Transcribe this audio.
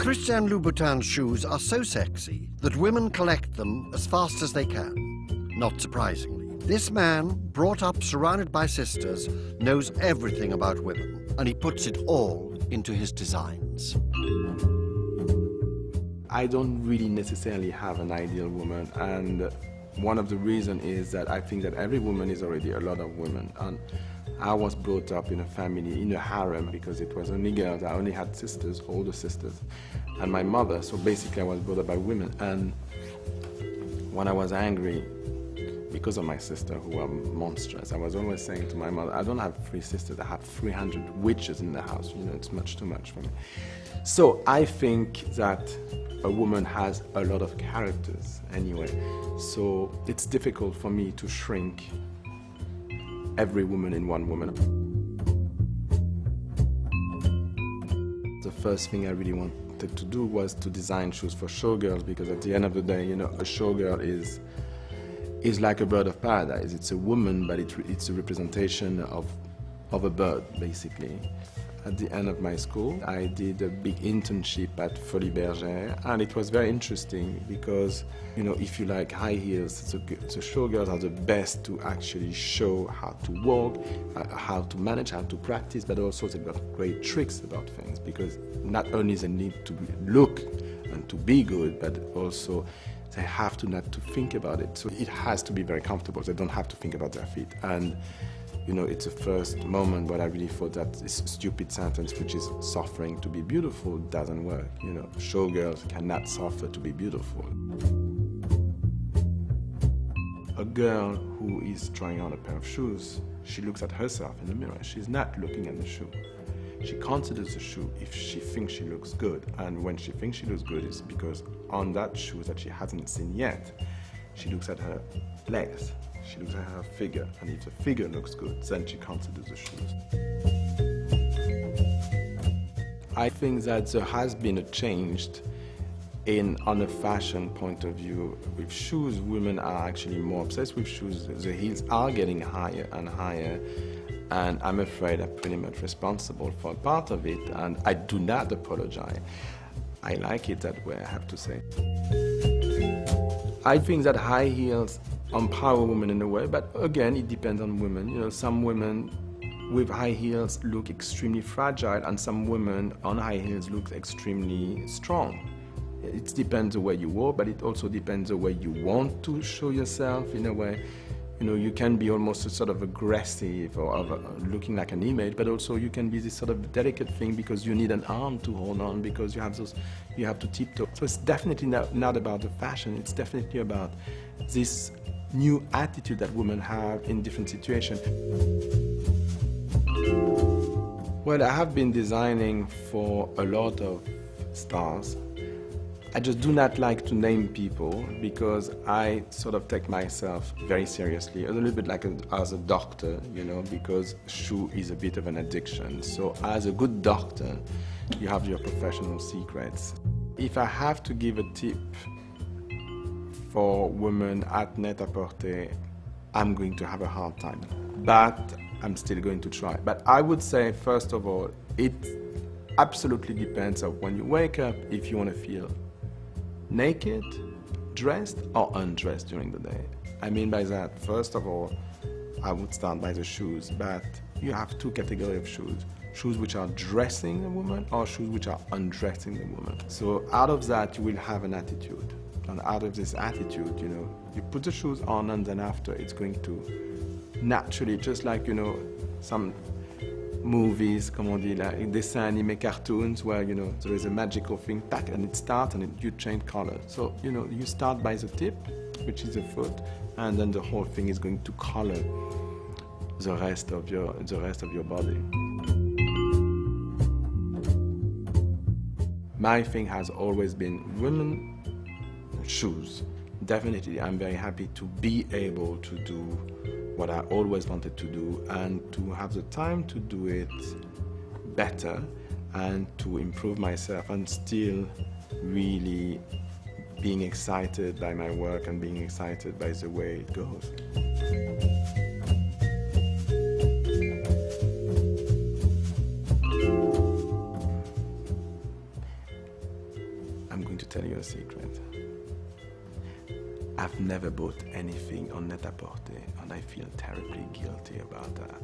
Christian Louboutin's shoes are so sexy that women collect them as fast as they can. Not surprisingly, this man, brought up surrounded by sisters, knows everything about women, and he puts it all into his designs. I don't really necessarily have an ideal woman, and one of the reasons is that I think that every woman is already a lot of women. And I was brought up in a family, in a harem, because it was only girls. I only had sisters, older sisters, and my mother. So basically I was brought up by women. And when I was angry, because of my sister, who were monstrous, I was always saying to my mother, I don't have 3 sisters, I have 300 witches in the house. You know, it's much too much for me. So I think that a woman has a lot of characters anyway. So it's difficult for me to shrink every woman in one woman. The first thing I really wanted to do was to design shoes for showgirls, because at the end of the day, you know, a showgirl is like a bird of paradise. It's a woman, but it's a representation of a bird, basically. At the end of my school, I did a big internship at Folies Bergère, and it was very interesting because, you know, if you like high heels, the showgirls are the best to actually show how to walk, how to manage, how to practice, but also they've got great tricks about things, because not only they need to look and to be good, but also they have to not to think about it. So it has to be very comfortable. They don't have to think about their feet. And you know, it's the first moment where I really thought that this stupid sentence, which is suffering to be beautiful, doesn't work. You know, showgirls cannot suffer to be beautiful. A girl who is trying on a pair of shoes, she looks at herself in the mirror. She's not looking at the shoe. She considers the shoe if she thinks she looks good. And when she thinks she looks good, it's because on that shoe that she hasn't seen yet, she looks at her legs. She looks at her figure, and if the figure looks good, then she considers the shoes. I think that there has been a change on a fashion point of view. With shoes, women are actually more obsessed with shoes. The heels are getting higher and higher, and I'm afraid I'm pretty much responsible for a part of it, and I do not apologize. I like it that way, I have to say. I think that high heels empower women in a way, but again, it depends on women. You know, some women with high heels look extremely fragile, and some women on high heels look extremely strong. It depends the way you walk, but it also depends the way you want to show yourself in a way. You know, you can be almost a sort of aggressive or looking like an image, but also you can be this sort of delicate thing because you need an arm to hold on, because you have to tiptoe. So it's definitely not about the fashion, it's definitely about this new attitude that women have in different situations. Well, I have been designing for a lot of stars. I just do not like to name people because I sort of take myself very seriously, a little bit like as a doctor, you know, because shoe is a bit of an addiction. So as a good doctor, you have your professional secrets. If I have to give a tip for women at Net-a-Porter, I'm going to have a hard time, but I'm still going to try. But I would say, first of all, it absolutely depends on when you wake up, if you want to feel naked, dressed or undressed during the day. I mean by that, first of all, I would start by the shoes, but you have 2 categories of shoes. Shoes which are dressing the woman or shoes which are undressing the woman. So out of that, you will have an attitude. And out of this attitude, you know, you put the shoes on, and then after it's going to naturally, just like, you know, some movies, comme on dit, like dessins animés, cartoons, where, you know, there is a magical thing, tack, and it starts and you change color. So, you know, you start by the tip, which is the foot, and then the whole thing is going to color the rest of your body. My thing has always been women, shoes. Definitely, I'm very happy to be able to do what I always wanted to do and to have the time to do it better and to improve myself, and still really being excited by my work and being excited by the way it goes. secret. I've never bought anything on Net-a-Porter, and I feel terribly guilty about that.